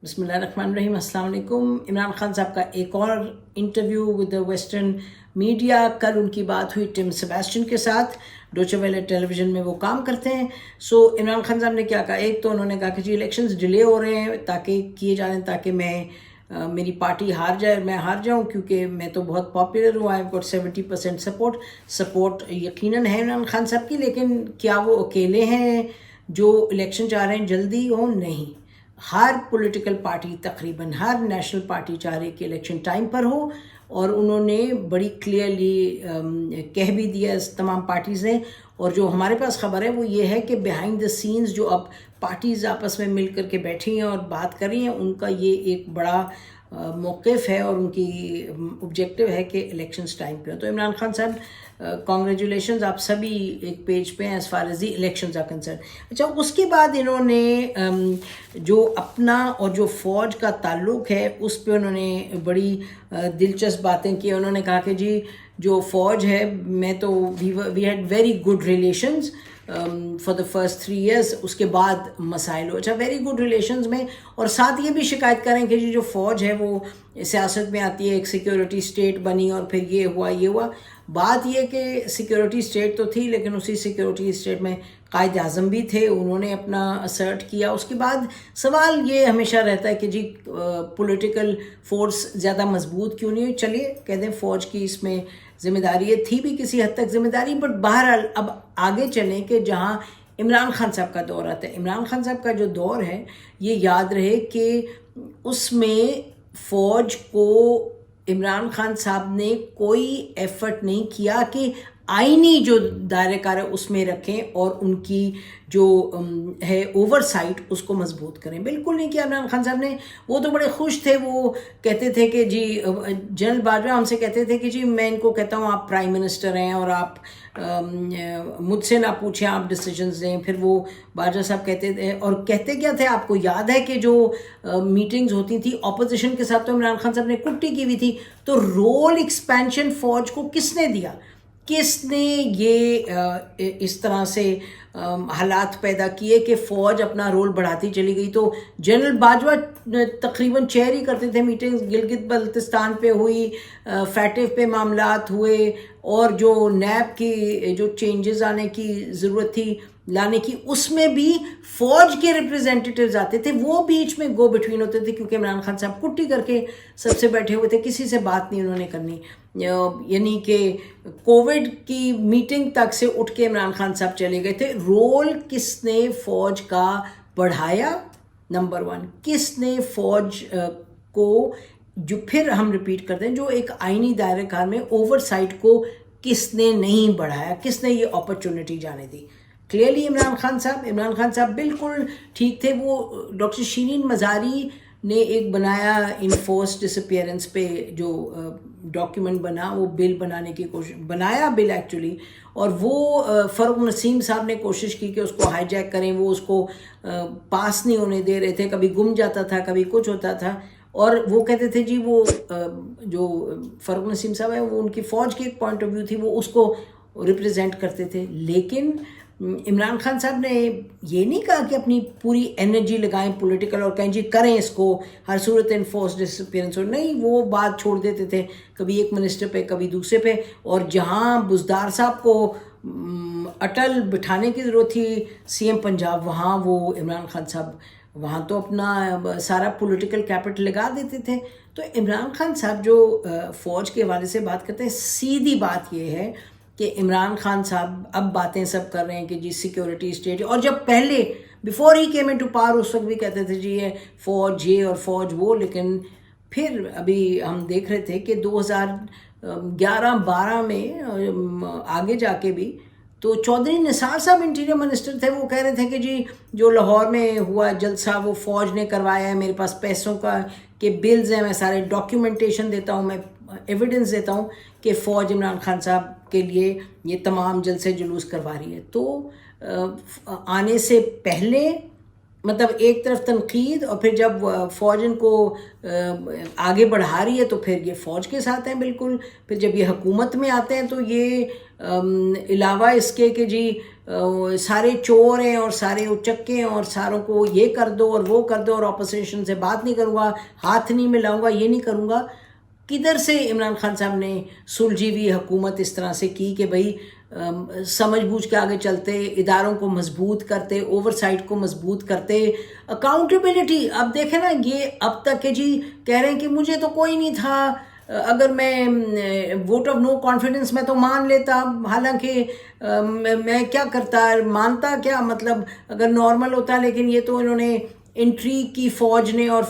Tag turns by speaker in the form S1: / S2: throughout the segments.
S1: بسم اللہ الرحمن الرحیم. السلام علیکم. عمران خان صاحب کا ایک اور interview with the western media. کل ان کی بات ہوئی ٹم سیباسٹین کے ساتھ. ڈوچے ویلے ٹیلی ویژن میں وہ کام کرتے ہیں. سو عمران خان صاحب نے کیا کہا، ایک تو انہوں نے کہا کہ جی الیکشنز ڈیلے ہو رہے ہیں تاکہ کیے جا رہے ہیں تاکہ میری پارٹی ہار جائے اور میں ہار جاؤں، کیونکہ میں تو بہت پاپولر ہوں. آئی ہیو گاٹ 70% سپورٹ یقیناً ہے عمران خان صاحب کی، لیکن کیا وہ اکیلے ہیں جو الیکشن چاہ رہے ہیں جلدی ہوں؟ نہیں. ہر پولیٹیکل پارٹی، تقریباً ہر نیشنل پارٹی چاہ رہی کہ الیکشن ٹائم پر ہو، اور انہوں نے بڑی کلیئرلی کہہ بھی دیا تمام پارٹیز نے. اور جو ہمارے پاس خبر ہے وہ یہ ہے کہ بیہائنڈ دا سینز جو اب پارٹیز آپس میں مل کر کے بیٹھی ہیں اور بات کر رہی ہیں، ان کا یہ ایک بڑا موقف ہے اور ان کی آبجیکٹو ہے کہ الیکشنز ٹائم پہ ہو. تو عمران خان صاحب کانگریچولیشنز، آپ سبھی ایک پیج پہ ہیں as far as the elections are concern. اچھا، اس کے بعد انہوں نے جو اپنا اور جو فوج کا تعلق ہے اس پہ انہوں نے بڑی دلچسپ باتیں کی. انہوں نے کہا کہ جی جو فوج ہے، میں تو we had very good relations for the first 3 years. اس کے بعد مسائل ہو. اچھا، ویری گڈ ریلیشنز میں، اور ساتھ یہ بھی شکایت کریں کہ جی جو فوج ہے وہ سیاست میں آتی ہے، ایک سیکیورٹی اسٹیٹ بنی اور پھر یہ ہوا. بات یہ کہ سیکیورٹی اسٹیٹ تو تھی، لیکن اسی سیکیورٹی اسٹیٹ میں قائد اعظم بھی تھے، انہوں نے اپنا اسرٹ کیا. اس کے بعد سوال یہ ہمیشہ رہتا ہے کہ جی پولیٹیکل فورس زیادہ مضبوط کیوں نہیں ہوئی. چلیے کہہ دیں فوج کی اس میں ذمہ داری ہے، تھی بھی کسی حد تک ذمہ داری، بٹ بہرحال اب آگے چلیں کہ جہاں عمران خان صاحب کا دور آتا ہے. عمران خان صاحب کا جو دور ہے یہ یاد رہے کہ اس میں فوج کو عمران خان صاحب نے کوئی ایفرٹ نہیں کیا کہ آئینی جو دائرہ کار ہے اس میں رکھیں اور ان کی جو ہے اوور سائٹ اس کو مضبوط کریں. بالکل نہیں کیا عمران خان صاحب نے. وہ تو بڑے خوش تھے، وہ کہتے تھے کہ جی جنرل باجوہ ہم سے کہتے تھے کہ جی میں ان کو کہتا ہوں آپ پرائم منسٹر ہیں اور آپ مجھ سے نہ پوچھیں، آپ ڈیسیجنز لیں. پھر وہ باجوہ صاحب کہتے تھے، اور کہتے کیا تھے آپ کو یاد ہے کہ جو میٹنگز ہوتی تھی اپوزیشن کے ساتھ تو عمران خان صاحب نے کٹی کی ہوئی تھی. تو رول ایکسپینشن فوج کو کس نے دیا؟ کس نے یہ اس طرح سے حالات پیدا کیے کہ فوج اپنا رول بڑھاتی چلی گئی؟ تو جنرل باجوہ تقریباً چیئر ہی کرتے تھے میٹنگز. گلگت بلتستان پہ ہوئی، فیٹف پہ معاملات ہوئے، اور جو نیب کی جو چینجز آنے کی ضرورت تھی لانے کی، اس میں بھی فوج کے ریپرزینٹیٹیوز آتے تھے، وہ بیچ میں گو بٹوین ہوتے تھے، کیونکہ عمران خان صاحب کٹی کر کے سب سے بیٹھے ہوئے تھے، کسی سے بات نہیں انہوں نے کرنی. یعنی کہ کووڈ کی میٹنگ تک سے اٹھ کے عمران خان صاحب چلے گئے تھے. رول کس نے فوج کا بڑھایا؟ نمبر 1. کس نے فوج کو، جو پھر ہم ریپیٹ کرتے ہیں، جو ایک آئینی دائرہ کار میں اوور سائٹ کو کس نے نہیں بڑھایا؟ کس نے یہ اپرچونٹی جانے دی؟ کلیئرلی عمران خان صاحب بالکل ٹھیک تھے. وہ ڈاکٹر شیرین مزاری نے ایک بنایا انفورس ڈس اپیئرنس پہ جو ڈاکیومنٹ بنا، وہ بل بنانے کی کوشش، بنایا بل ایکچولی، اور وہ فاروق نسیم صاحب نے کوشش کی کہ اس کو ہائی جیک کریں. وہ اس کو پاس نہیں ہونے دے رہے تھے، کبھی گم جاتا تھا، کبھی کچھ ہوتا تھا. اور وہ کہتے تھے جی وہ جو فاروق نسیم صاحب ہے وہ ان کی فوج کی ایک پوائنٹ آف ویو تھی، وہ اس کو ریپرزینٹ کرتے تھے. لیکن عمران خان صاحب نے یہ نہیں کہا کہ اپنی پوری انرجی لگائیں پولیٹیکل اور کہیں جی کریں اس کو ہر صورت انفورس ڈس اپیئرنس. نہیں، وہ بات چھوڑ دیتے تھے، کبھی ایک منسٹر پہ کبھی دوسرے پہ. اور جہاں بزدار صاحب کو اٹل بٹھانے کی ضرورت تھی CM پنجاب، وہاں وہ عمران خان صاحب وہاں تو اپنا سارا پولیٹیکل کیپٹل لگا دیتے تھے. تو عمران خان صاحب جو فوج کے حوالے سے بات کرتے ہیں، سیدھی بات یہ ہے کہ عمران خان صاحب اب باتیں سب کر رہے ہیں کہ جی سیکیورٹی اسٹیٹ، اور جب پہلے بیفور ہی کیم انٹو پاور اس وقت بھی کہتے تھے جی یہ فوج یہ اور فوج وہ. لیکن پھر ابھی ہم دیکھ رہے تھے کہ 2011-12 میں آگے جا کے بھی تو چودھری نثار صاحب انٹیریئر منسٹر تھے، وہ کہہ رہے تھے کہ جی جو لاہور میں ہوا جلسہ وہ فوج نے کروایا ہے، میرے پاس پیسوں کا کے بلز ہیں، میں سارے ڈاکیومنٹیشن دیتا ہوں، میں ایویڈنس دیتا ہوں کہ فوج عمران خان صاحب کے لیے یہ تمام جلسے جلوس کروا رہی ہے. تو آنے سے پہلے مطلب ایک طرف تنقید اور پھر جب فوج ان کو آگے بڑھا رہی ہے تو پھر یہ فوج کے ساتھ ہیں بالکل. پھر جب یہ حکومت میں آتے ہیں تو یہ علاوہ اس کے کہ جی سارے چور ہیں اور سارے اچکے ہیں اور ساروں کو یہ کر دو اور وہ کر دو اور اپوزیشن سے بات نہیں کروں گا, ہاتھ نہیں ملاؤں گا, یہ نہیں کروں گا. کدھر سے عمران خان صاحب نے سلجھی ہوئی حکومت اس طرح سے کی کہ بھئی سمجھ بوجھ کے آگے چلتے, اداروں کو مضبوط کرتے, اوور سائٹ کو مضبوط کرتے, اکاؤنٹیبلٹی. اب دیکھیں نا یہ اب تک کہ جی کہہ رہے ہیں کہ مجھے تو کوئی نہیں تھا, اگر میں ووٹ آف نو کانفیڈنس میں تو مان لیتا, حالانکہ میں کیا کرتا, مانتا کیا, مطلب اگر نارمل ہوتا. لیکن یہ تو انہوں نے انٹریگ کی فوج نے, اور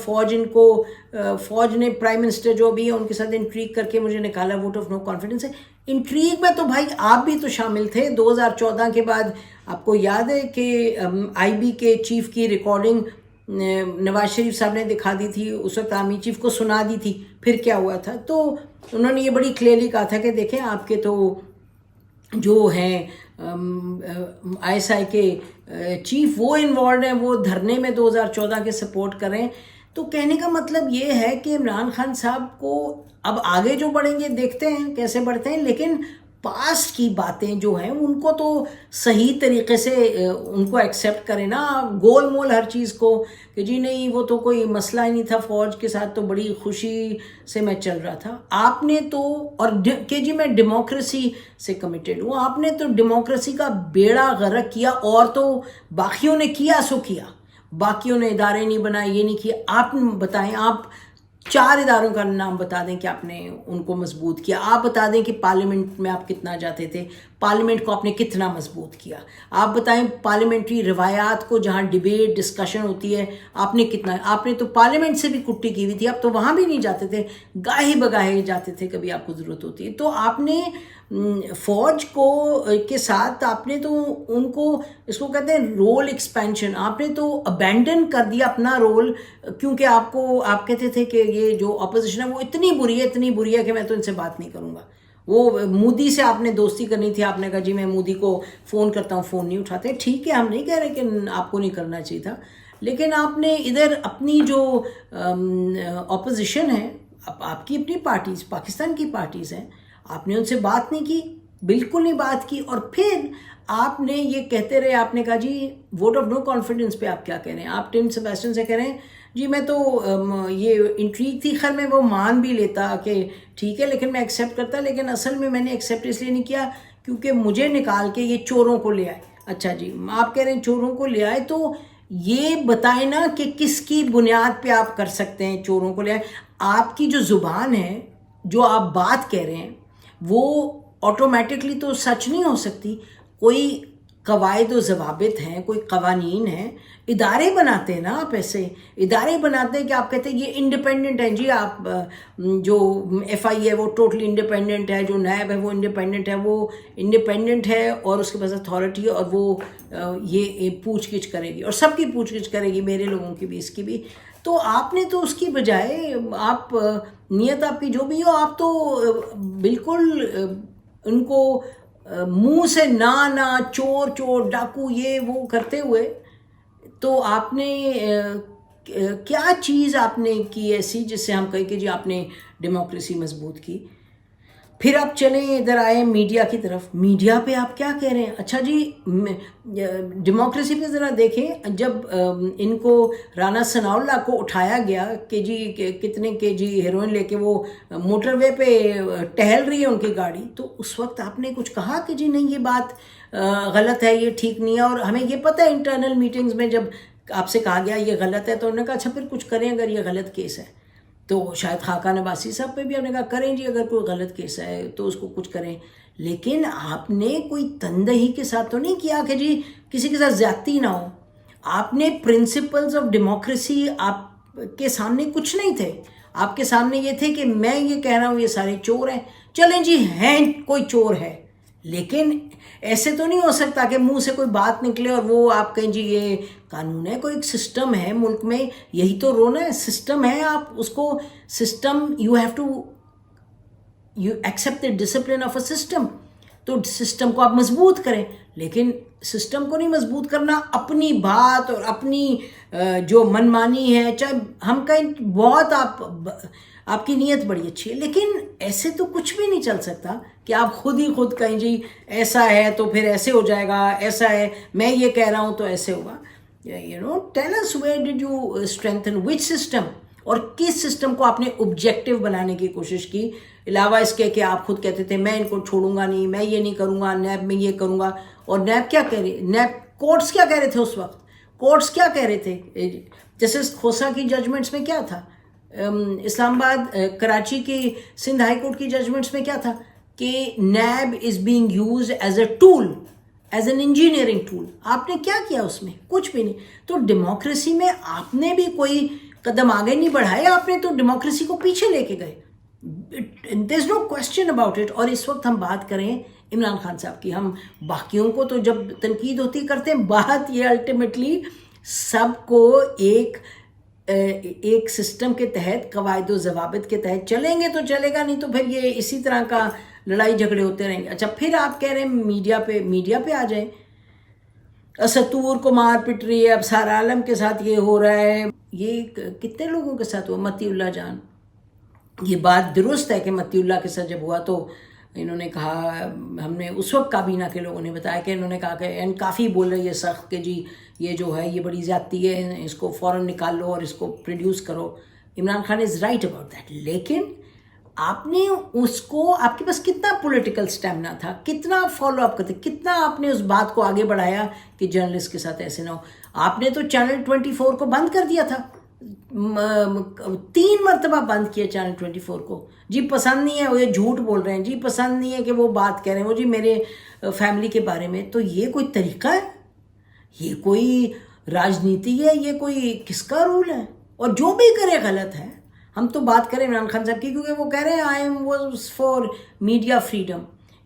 S1: فوج نے پرائم منسٹر جو بھی ہے ان کے ساتھ انٹریگ کر کے مجھے نکالا ووٹ آف نو کانفیڈنس ہے. انٹریگ میں تو بھائی آپ بھی تو شامل تھے. 2014 کے بعد آپ کو یاد ہے کہ آئی بی کے چیف کی ریکارڈنگ نواز شریف صاحب نے دکھا دی تھی, اس وقت آرمی چیف کو سنا دی تھی. پھر کیا ہوا تھا, تو انہوں نے یہ بڑی کلیئرلی کہا تھا کہ دیکھیں آپ کے تو جو ہیں آئی ایس آئی کے چیف وہ انوالوڈ ہیں, وہ دھرنے میں 2014 کے سپورٹ کریں. تو کہنے کا مطلب یہ ہے کہ عمران خان صاحب کو اب آگے جو بڑھیں گے دیکھتے ہیں کیسے بڑھتے ہیں, لیکن پاسٹ کی باتیں جو ہیں ان کو تو صحیح طریقے سے ان کو ایکسیپٹ کریں نا, گول مول ہر چیز کو کہ جی نہیں وہ تو کوئی مسئلہ ہی نہیں تھا, فوج کے ساتھ تو بڑی خوشی سے میں چل رہا تھا. آپ نے تو, اور کہ جی میں ڈیموکریسی سے کمیٹیڈ ہوں, آپ نے تو ڈیموکریسی کا بیڑا غرق کیا, اور تو باقیوں نے کیا سو کیا, باقیوں نے ادارے نہیں بنائے, یہ نہیں کیا. آپ بتائیں, آپ 4 اداروں کا نام بتا دیں کہ آپ نے ان کو مضبوط کیا. آپ بتا دیں کہ پارلیمنٹ میں آپ کتنا جاتے تھے, پارلیمنٹ کو آپ نے کتنا مضبوط کیا. آپ بتائیں پارلیمنٹری روایات کو, جہاں ڈیبیٹ ڈسکشن ہوتی ہے, آپ نے کتنا. آپ نے تو پارلیمنٹ سے بھی کٹی کی ہوئی تھی, آپ تو وہاں بھی نہیں جاتے تھے, گاہے بگاہے جاتے تھے کبھی آپ کو ضرورت ہوتی ہے. تو آپ نے فوج کو کے ساتھ آپ نے تو ان کو, اس کو کہتے ہیں رول ایکسپینشن, آپ نے تو ابینڈن کر دیا اپنا رول, کیونکہ آپ کہتے تھے کہ یہ جو اپوزیشن ہے وہ اتنی بری ہے کہ میں تو ان سے بات نہیں کروں گا. وہ مودی سے آپ نے دوستی کرنی تھی, آپ نے کہا جی میں مودی کو فون کرتا ہوں, فون نہیں اٹھاتے. ٹھیک ہے, ہم نہیں کہہ رہے کہ آپ کو نہیں کرنا چاہیے تھا, لیکن آپ نے ادھر اپنی جو اپوزیشن ہے, آپ کی اپنی پارٹیز, پاکستان کی پارٹیز ہیں, آپ نے ان سے بات نہیں کی, بالکل نہیں بات کی. اور پھر آپ نے یہ کہتے رہے, آپ نے کہا جی ووٹ آف نو کانفیڈنس پہ آپ کیا کہہ رہے ہیں, آپ ٹم سیبیسٹین سے کہہ رہے ہیں جی میں تو یہ انٹریگ تھی, خیر میں وہ مان بھی لیتا کہ ٹھیک ہے, لیکن میں ایکسیپٹ کرتا, لیکن اصل میں نے ایکسیپٹ اس لیے نہیں کیا کیونکہ مجھے نکال کے یہ چوروں کو لے آئے. اچھا جی, آپ کہہ رہے ہیں چوروں کو لے آئے, تو یہ بتائیں نا کہ کس کی بنیاد پہ آپ کر سکتے ہیں چوروں کو لے آئے. آپ کی جو زبان ہے, جو آپ بات کہہ رہے ہیں, وہ آٹومیٹکلی تو سچ نہیں ہو سکتی. کوئی قواعد و ضوابط ہیں, کوئی قوانین ہیں, ادارے بناتے ہیں نا آپ, ایسے ادارے بناتے ہیں کہ آپ کہتے ہیں یہ انڈیپینڈنٹ ہیں جی, آپ جو ایف آئی ہے وہ ٹوٹلی انڈیپینڈنٹ ہے, جو نیب ہے وہ انڈیپینڈنٹ ہے, وہ انڈیپینڈنٹ ہے اور اس کے پاس اتھارٹی ہے, اور وہ یہ پوچھ گچھ کرے گی, اور سب کی پوچھ گچھ کرے گی, میرے لوگوں کی بھی, اس کی بھی. تو آپ نے تو اس کی بجائے, آپ نیت آپ کی جو بھی ہو, آپ تو بالکل ان کو منہ سے نا چور ڈاکو یہ وہ کرتے ہوئے, تو آپ نے کیا چیز آپ نے کی ایسی جس سے ہم کہیں کہ جی آپ نے ڈیموکریسی مضبوط کی. پھر آپ چلیں ادھر آئے میڈیا کی طرف. میڈیا پہ آپ کیا کہہ رہے ہیں؟ اچھا جی ڈیموکریسی پہ ذرا دیکھیں, جب ان کو رانا ثناء اللہ کو اٹھایا گیا کہ جی کتنے کے جی ہیروئن لے کے وہ موٹر وے پہ ٹہل رہی ہے ان کی گاڑی, تو اس وقت آپ نے کچھ کہا کہ جی نہیں یہ بات غلط ہے, یہ ٹھیک نہیں ہے؟ اور ہمیں یہ پتہ ہے انٹرنل میٹنگز میں جب آپ سے کہا گیا یہ غلط ہے, تو انہوں نے کہا اچھا پھر کچھ کریں اگر یہ غلط کیس ہے. تو شاید خاقان عباسی صاحب پہ بھی ہم نے کہا کریں جی, اگر کوئی غلط کیس ہے تو اس کو کچھ کریں. لیکن آپ نے کوئی تندہی کے ساتھ تو نہیں کیا کہ جی کسی کے ساتھ زیادتی نہ ہو. آپ نے پرنسپلز آف ڈیموکریسی, آپ کے سامنے کچھ نہیں تھے. آپ کے سامنے یہ تھے کہ میں یہ کہہ رہا ہوں یہ سارے چور ہیں, چلیں جی ہیں کوئی چور ہے, لیکن ایسے تو نہیں ہو سکتا کہ منہ سے کوئی بات نکلے اور وہ آپ کہیں جی یہ قانون ہے. کوئی ایک سسٹم ہے ملک میں, یہی تو رونا ہے, سسٹم ہے, آپ اس کو system, you have to accept the discipline of a system. تو سسٹم کو آپ مضبوط کریں، لیکن سسٹم کو نہیں مضبوط کرنا، اپنی بات اور اپنی جو منمانی ہے، چاہے ہم کہیں بہت آپ کی نیت بڑی اچھی ہے، لیکن ایسے تو کچھ بھی نہیں چل سکتا کہ آپ خود ہی خود کہیں جی ایسا ہے تو پھر ایسے ہو جائے گا، ایسا ہے میں یہ کہہ رہا ہوں تو ایسے ہوگا. tell us where did you strengthen which system، اور کس سسٹم کو آپ نے آبجیکٹیو بنانے کی کوشش کی، علاوہ اس کے کہ آپ خود کہتے تھے میں ان کو چھوڑوں گا نہیں، میں یہ نہیں کروں گا، نیب میں یہ کروں گا. اور نیب کیا کہہ رہی، نیب کورٹس کیا کہہ رہے تھے اس وقت، کورٹس کیا کہہ رہے تھے، جسٹس کھوسا کی ججمنٹس میں کیا تھا، اسلام آباد کراچی کی سندھ ہائی کورٹ کی ججمنٹس میں کیا تھا کہ NAB is being used as a tool, as an engineering tool. آپ نے کیا کیا اس میں، کچھ بھی نہیں. تو ڈیموکریسی میں آپ نے بھی کوئی قدم آگے نہیں بڑھائے، آپ نے تو ڈیموکریسی کو پیچھے لے کے گئے. دیر از نو کوشچن اباؤٹ اٹ. اور اس وقت ہم بات کریں عمران خان صاحب کی، ہم باقیوں کو تو جب تنقید ہوتی کرتے ہیں، بات یہ الٹیمیٹلی سب کو ایک سسٹم کے تحت، قواعد و ضوابط کے تحت چلیں گے تو چلے گا، نہیں تو پھر یہ اسی طرح کا لڑائی جھگڑے ہوتے رہیں گے. اچھا پھر آپ کہہ رہے ہیں میڈیا پہ آ جائیں، اسطور کو مار پٹ رہی ہے، اب سارا عالم کے ساتھ یہ ہو رہا ہے. یہ کتنے لوگوں کے ساتھ ہوا، متی اللہ جان. یہ بات درست ہے کہ متی اللہ کے ساتھ جب ہوا تو انہوں نے کہا، ہم نے اس وقت کابینہ کے لوگوں نے بتایا کہ انہوں نے کہا کہ کافی بول رہے یہ سخت کہ جی یہ جو ہے یہ بڑی زیادتی ہے، اس کو فوراً نکال لو اور اس کو پروڈیوس کرو. Imran Khan is right about that. لیکن آپ نے اس کو، آپ کے پاس کتنا پولیٹیکل سٹیمنا تھا، کتنا فالو اپ کرتے، کتنا آپ نے اس بات کو آگے بڑھایا کہ جرنلسٹ کے ساتھ ایسے نہ ہو. آپ نے تو چینل 24 کو بند کر دیا تھا، 3 مرتبہ بند کیا چینل 24 کو. جی پسند نہیں ہے وہ، یہ جھوٹ بول رہے ہیں، جی پسند نہیں ہے کہ وہ بات کہہ رہے ہیں وہ جی میرے فیملی کے بارے میں. تو یہ کوئی طریقہ ہے، یہ کوئی راجنیتی ہے، یہ کوئی کس کا رول ہے؟ اور جو بھی کرے غلط ہے. ہم تو بات کریں عمران خان صاحب کی کیونکہ وہ کہہ رہے ہیں I am was for media freedom.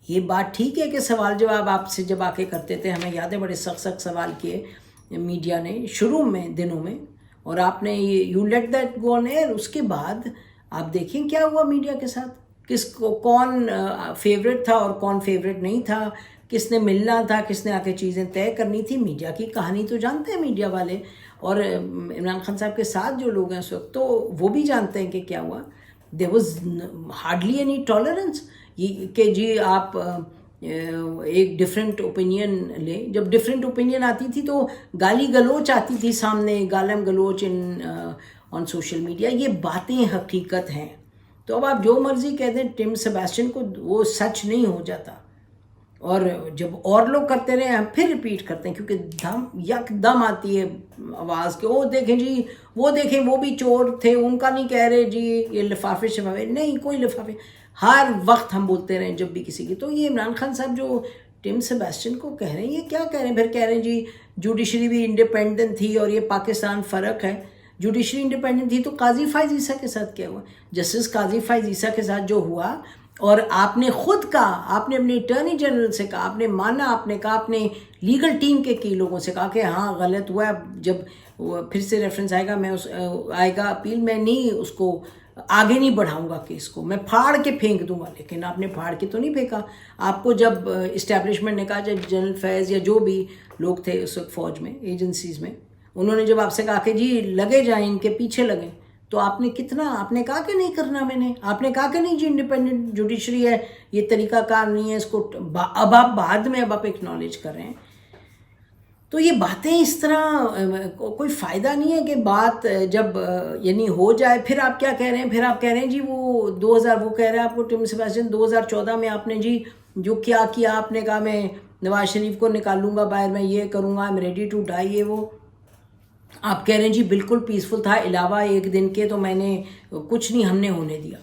S1: یہ بات ٹھیک ہے کہ سوال جواب آپ سے جب آ کے کرتے تھے، ہمیں یاد ہے بڑے سخت سوال کیے میڈیا نے شروع میں دنوں میں، اور آپ نے you let that go on air. اس کے بعد آپ دیکھیں کیا ہوا میڈیا کے ساتھ، کس کو کون فیوریٹ تھا اور کون فیوریٹ نہیں تھا، کس نے ملنا تھا، کس نے آ کے چیزیں طے کرنی تھی. میڈیا کی کہانی تو جانتے ہیں میڈیا والے، اور عمران خان صاحب کے ساتھ جو لوگ ہیں اس وقت تو وہ بھی جانتے ہیں کہ کیا ہوا. There was hardly any tolerance کہ جی آپ ایک ڈفرینٹ اوپینین لیں. جب ڈفرینٹ اوپینین آتی تھی تو گالی گلوچ آتی تھی سامنے، گالم گلوچ آن سوشل میڈیا. یہ باتیں حقیقت ہیں. تو اب آپ جو مرضی کہہ دیں ٹم سیباسٹین کو، وہ سچ نہیں ہو جاتا. اور جب اور لوگ کرتے رہے ہم پھر ریپیٹ کرتے ہیں کیونکہ یک دم آتی ہے آواز کہ وہ دیکھیں جی، وہ دیکھیں وہ بھی چور تھے، ان کا نہیں کہہ رہے جی یہ لفافے شفافے نہیں، کوئی لفافے. ہر وقت ہم بولتے رہے جب بھی کسی کی. تو یہ عمران خان صاحب جو ٹم سیباسٹین کو کہہ رہے ہیں یہ کیا کہہ رہے ہیں؟ پھر کہہ رہے ہیں جی جوڈیشری بھی انڈیپینڈنٹ تھی اور یہ پاکستان فرق ہے. جوڈیشری انڈیپینڈنٹ تھی تو قاضی فائز عیسیٰ کے ساتھ کیا ہوا؟ جسٹس قاضی فائز عیسیٰ کے ساتھ جو ہوا، اور آپ نے خود کہا، آپ نے اپنے اٹارنی جنرل سے کہا، آپ نے مانا، آپ نے کہا، اپنے لیگل ٹیم کے کئی لوگوں سے کہا کہ ہاں غلط ہوا ہے. جب پھر سے ریفرنس آئے گا آئے گا اپیل، میں نہیں اس کو آگے نہیں بڑھاؤں گا کیس کو، میں پھاڑ کے پھینک دوں گا. لیکن آپ نے پھاڑ کے تو نہیں پھینکا. آپ کو جب اسٹیبلشمنٹ نے کہا، جب جنرل فیض یا جو بھی لوگ تھے اس وقت فوج میں، ایجنسیز میں، انہوں نے جب آپ سے کہا کہ جی لگے جائیں، ان کے پیچھے لگیں، تو آپ نے کتنا، آپ نے کہا کہ نہیں کرنا، میں نے آپ نے کہا کہ نہیں جی انڈیپینڈنٹ جوڈیشری ہے، یہ طریقہ کار نہیں ہے اس کو. اب آپ بعد میں اب آپ ایکنالج کر رہے ہیں. تو یہ باتیں اس طرح کوئی فائدہ نہیں ہے کہ بات جب یعنی ہو جائے. پھر آپ کیا کہہ رہے ہیں؟ پھر آپ کہہ رہے ہیں جی وہ 2000 وہ کہہ رہے ہیں آپ کو ٹم سیباسٹین 2014 میں آپ نے جی جو کیا آپ نے کہا میں نواز شریف کو نکالوں گا باہر، میں یہ کروں گا، I'm ready to die. یہ وہ آپ کہہ رہے ہیں جی بالکل پیسفل تھا، علاوہ ایک دن کے، تو میں نے کچھ نہیں ہم نے ہونے دیا.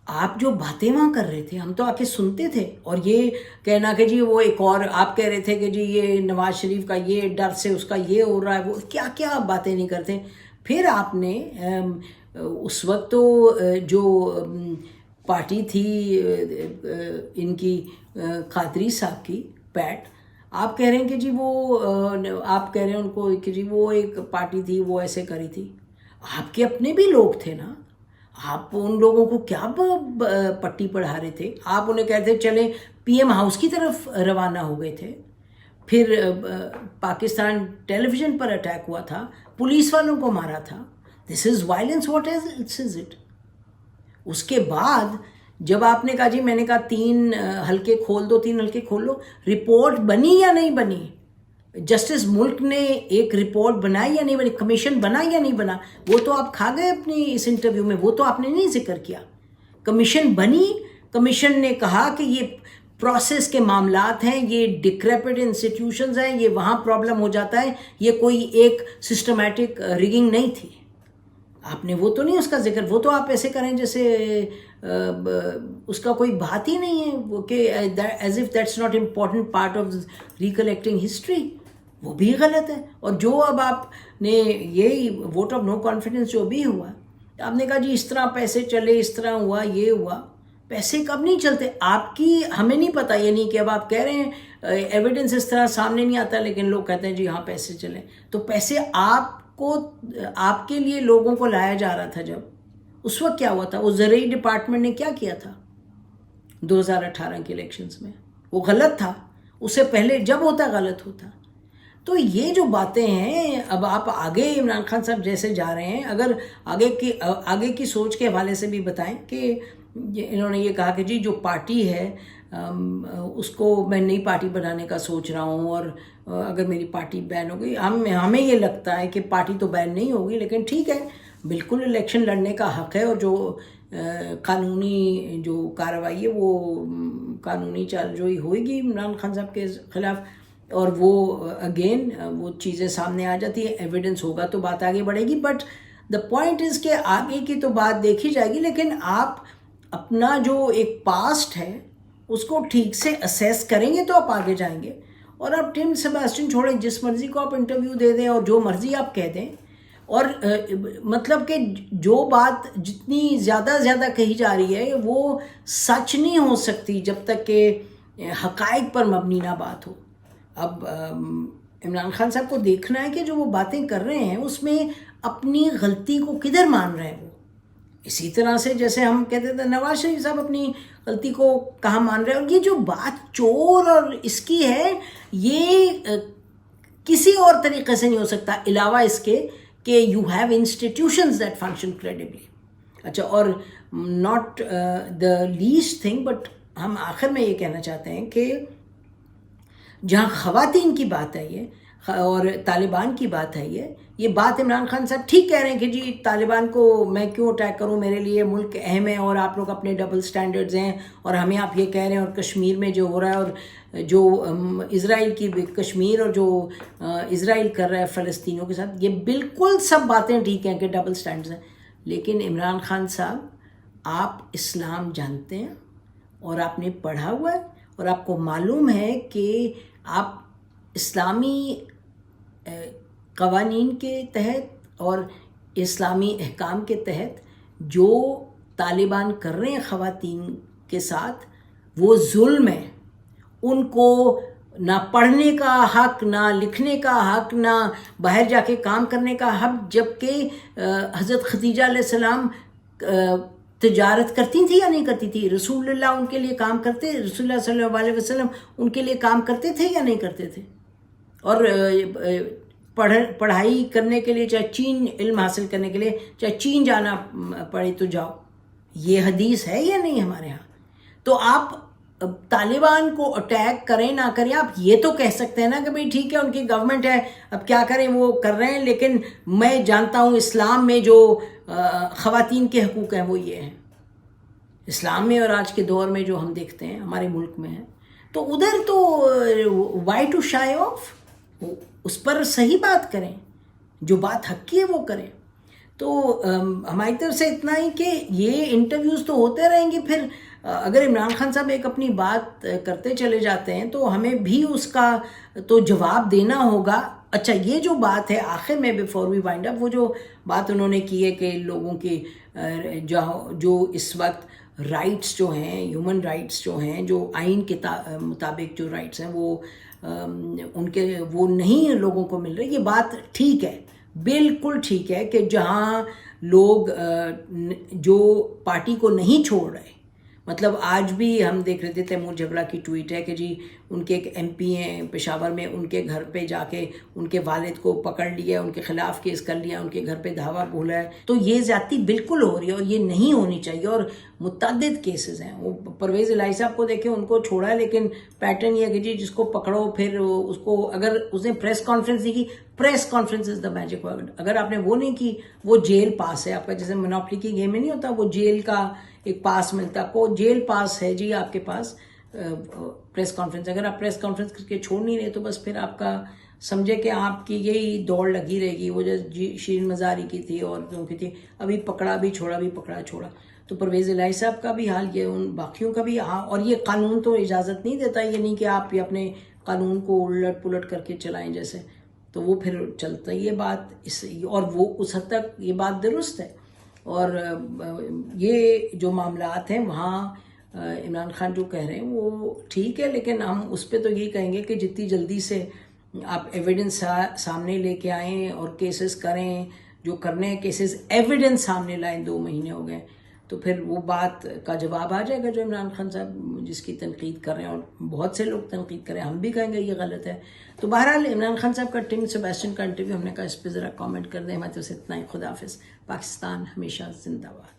S1: آپ جو باتیں وہاں کر رہے تھے ہم تو آ کے سنتے تھے. اور یہ کہنا کہ جی وہ ایک اور آپ کہہ رہے تھے کہ جی یہ نواز شریف کا یہ ڈر سے اس کا یہ ہو رہا ہے، وہ کیا کیا آپ باتیں نہیں کرتے. پھر آپ نے اس وقت تو جو پارٹی تھی ان کی قادری صاحب کی پیٹ، آپ کہہ رہے ہیں کہ جی وہ آپ کہہ رہے ہیں ان کو کہ جی وہ ایک پارٹی تھی وہ ایسے کری تھی. آپ کے اپنے بھی لوگ تھے نا، آپ ان لوگوں کو کیا پٹی پڑھا رہے تھے؟ آپ انہیں کہتے چلیں پی ایم ہاؤس کی طرف روانہ ہو گئے تھے. پھر پاکستان ٹیلی ویژن پر اٹیک ہوا تھا, پولیس والوں کو مارا تھا. دس is violence, what is it? اس کے بعد جب آپ نے کہا جی میں نے کہا 3 حلقے کھول دو, 3 حلقے کھول لو, رپورٹ بنی یا نہیں بنی؟ جسٹس ملک نے ایک رپورٹ بنائی یا نہیں بنی؟ کمیشن بنا یا نہیں بنا؟ وہ تو آپ کھا گئے اپنی اس انٹرویو میں, وہ تو آپ نے نہیں ذکر کیا. کمیشن بنی, کمیشن نے کہا کہ یہ پروسیس کے معاملات ہیں, یہ ڈکریپٹ انسٹیٹیوشنز ہیں, یہ وہاں پرابلم ہو جاتا ہے, یہ کوئی ایک سسٹمیٹک ریگنگ نہیں تھی. آپ نے وہ تو نہیں اس کا ذکر, وہ تو آپ ایسے کریں جیسے اس کا کوئی بات ہی نہیں ہے, وہ کہ as if that's not important part of recollecting history. وہ بھی غلط ہے. اور جو اب آپ نے یہی ووٹ آف نو کانفیڈنس جو بھی ہوا, آپ نے کہا جی اس طرح پیسے چلے, اس طرح ہوا, یہ ہوا. پیسے کب نہیں چلتے آپ کی ہمیں نہیں پتہ, یعنی کہ اب آپ کہہ رہے ہیں ایویڈنس اس طرح سامنے نہیں آتا, لیکن لوگ کہتے ہیں جی ہاں پیسے چلیں. تو پیسے آپ کے لیے لوگوں کو لایا جا رہا تھا جب, اس وقت کیا ہوا تھا؟ وہ زرعی ڈپارٹمنٹ نے کیا کیا تھا 2018 کے الیکشنز میں؟ وہ غلط تھا. اس سے پہلے جب ہوتا غلط ہوتا. تو یہ جو باتیں ہیں, اب آپ آگے عمران خان صاحب جیسے جا رہے ہیں, اگر آگے کی سوچ کے حوالے سے بھی بتائیں کہ انہوں نے یہ کہا کہ جی جو پارٹی ہے اس کو میں نئی پارٹی بنانے کا سوچ رہا ہوں, اور اگر میری پارٹی بین ہو گئی, ہمیں یہ لگتا ہے کہ پارٹی تو بین نہیں ہوگی, لیکن ٹھیک ہے بالکل الیکشن لڑنے کا حق ہے, اور جو قانونی جو کارروائی ہے وہ قانونی چارجوئی ہوئے گی عمران خان صاحب کے خلاف, اور وہ اگین وہ چیزیں سامنے آ جاتی ہیں, ایویڈنس ہوگا تو بات آگے بڑھے گی. بٹ دا پوائنٹ از کہ آگے کی تو بات دیکھی جائے گی, لیکن آپ اپنا جو ایک پاسٹ ہے اس کو ٹھیک سے اسیس کریں گے تو آپ آگے جائیں گے. اور آپ ٹم سیباسٹین چھوڑیں, جس مرضی کو آپ انٹرویو دے دیں اور جو مرضی آپ کہہ دیں, اور مطلب کہ جو بات جتنی زیادہ کہی جا رہی ہے وہ سچ نہیں ہو سکتی جب تک کہ حقائق پر مبنی نہ بات ہو. اب عمران خان صاحب کو دیکھنا ہے کہ جو وہ باتیں کر رہے ہیں اس میں اپنی غلطی کو کدھر مان رہے ہیں وہ. اسی طرح سے جیسے ہم کہتے تھے نواز شریف صاحب اپنی غلطی کو کہاں مان رہے ہیں. اور یہ جو بات چور اور اس کی ہے, یہ کسی اور طریقے سے نہیں ہو سکتا علاوہ اس کے کہ you have institutions that function credibly. اچھا, اور not the least thing, but ہم آخر میں یہ کہنا چاہتے ہیں کہ جہاں خواتین کی بات ہے یہ اور طالبان کی بات ہے یہ بات عمران خان صاحب ٹھیک کہہ رہے ہیں کہ جی طالبان کو میں کیوں اٹیک کروں, میرے لیے ملک اہم ہے اور آپ لوگ اپنے ڈبل سٹینڈرڈز ہیں, اور ہمیں آپ یہ کہہ رہے ہیں, اور کشمیر میں جو ہو رہا ہے اور جو اسرائیل کی کشمیر اور جو اسرائیل کر رہا ہے فلسطینیوں کے ساتھ, یہ بالکل سب باتیں ٹھیک ہیں کہ ڈبل سٹینڈرڈز ہیں. لیکن عمران خان صاحب آپ اسلام جانتے ہیں اور آپ نے پڑھا ہوا ہے, اور آپ کو معلوم ہے کہ آپ اسلامی قوانین کے تحت اور اسلامی احکام کے تحت جو طالبان کر رہے ہیں خواتین کے ساتھ وہ ظلم ہے. ان کو نہ پڑھنے کا حق, نہ لکھنے کا حق, نہ باہر جا کے کام کرنے کا حق, جبکہ حضرت خدیجہ علیہ السلام تجارت کرتی تھی یا نہیں کرتی تھی؟ رسول اللہ ان کے لیے کام کرتے, رسول اللہ صلی اللہ علیہ وسلم ان کے لیے کام کرتے تھے یا نہیں کرتے تھے؟ اور پڑھائی کرنے کے لیے, چاہے چین علم حاصل کرنے کے لیے چاہے چین جانا پڑے تو جاؤ. یہ حدیث ہے یا نہیں ہمارے ہاں؟ تو آپ طالبان کو اٹیک کریں نہ کریں, آپ یہ تو کہہ سکتے ہیں نا کہ بھئی ٹھیک ہے ان کی گورنمنٹ ہے, اب کیا کریں وہ کر رہے ہیں, لیکن میں جانتا ہوں اسلام میں جو خواتین کے حقوق ہیں وہ یہ ہیں. اسلام میں اور آج کے دور میں جو ہم دیکھتے ہیں ہمارے ملک میں ہیں, تو ادھر تو وائی ٹو شائی آف, اس پر صحیح بات کریں, جو بات حق کی ہے وہ کریں. تو ہماری طرف سے اتنا ہی کہ یہ انٹرویوز تو ہوتے رہیں گے, پھر اگر عمران خان صاحب ایک اپنی بات کرتے چلے جاتے ہیں تو ہمیں بھی اس کا تو جواب دینا ہوگا. اچھا, یہ جو بات ہے آخر میں بیفور وی وائنڈ اپ, وہ جو بات انہوں نے کی ہے کہ لوگوں کی جو اس وقت رائٹس جو ہیں, ہیومن رائٹس جو ہیں, جو آئین کے مطابق جو رائٹس ہیں وہ ان کے وہ نہیں لوگوں کو مل رہے. یہ بات ٹھیک ہے, بالکل ٹھیک ہے کہ جہاں لوگ جو پارٹی کو نہیں چھوڑ رہے، مطلب آج بھی ہم دیکھ رہے تھے تیمور جبرا کی ٹویٹ ہے کہ جی ان کے ایک ایم پی ہیں پشاور میں، ان کے گھر پہ جا کے ان کے والد کو پکڑ لیا، ان کے خلاف کیس کر لیا، ان کے گھر پہ دھاوا بولا ہے. تو یہ زیادتی بالکل ہو رہی ہے اور یہ نہیں ہونی چاہیے، اور متعدد کیسز ہیں. وہ پرویز الہی صاحب کو دیکھیں، ان کو چھوڑا ہے، لیکن پیٹرن یہ ہے کہ جی جس کو پکڑو پھر اس کو، اگر اس نے پریس کانفرنس دی کی، press conference is the magic word, اگر آپ نے وہ نہیں کی، وہ جیل پاس ہے آپ کا. جیسے منوپلی کی گیم میں نہیں ہوتا، وہ جیل کا ایک پاس ملتا، کو جیل پاس ہے جی آپ کے پاس پریس کانفرنس. اگر آپ پریس کانفرنس کر کے چھوڑ نہیں رہے تو بس پھر آپ کا سمجھے کہ آپ کی یہی دوڑ لگی رہے گی. وہ جو شیرین مزاری کی تھی اور کی تھی، ابھی پکڑا بھی چھوڑا، بھی پکڑا چھوڑا. تو پرویز الہی صاحب کا بھی حال یہ، ان باقیوں کا بھی. اور یہ قانون تو اجازت نہیں دیتا، یہ نہیں کہ آپ اپنے قانون کو الٹ پلٹ کر کے چلائیں جیسے، تو وہ پھر چلتا ہی یہ بات اس، اور وہ اس حد تک یہ بات درست ہے. اور یہ جو معاملات ہیں وہاں عمران خان جو کہہ رہے ہیں وہ ٹھیک ہے، لیکن ہم اس پہ تو یہی کہیں گے کہ جتنی جلدی سے آپ ایویڈنس سامنے لے کے آئیں اور کیسز کریں، جو کرنے ہیں کیسز ایویڈنس سامنے لائیں. 2 مہینے ہو گئے تو پھر وہ بات کا جواب آ جائے گا جو عمران خان صاحب جس کی تنقید کر رہے ہیں، اور بہت سے لوگ تنقید کریں، ہم بھی کہیں گے یہ غلط ہے. تو بہرحال عمران خان صاحب کا ٹم سیباسٹین کا انٹرویو ہم نے کہا اس پہ ذرا کامنٹ کر دیں. ہمیں تو اتنا ہی. خدا حافظ. پاکستان ہمیشہ زندہ باد.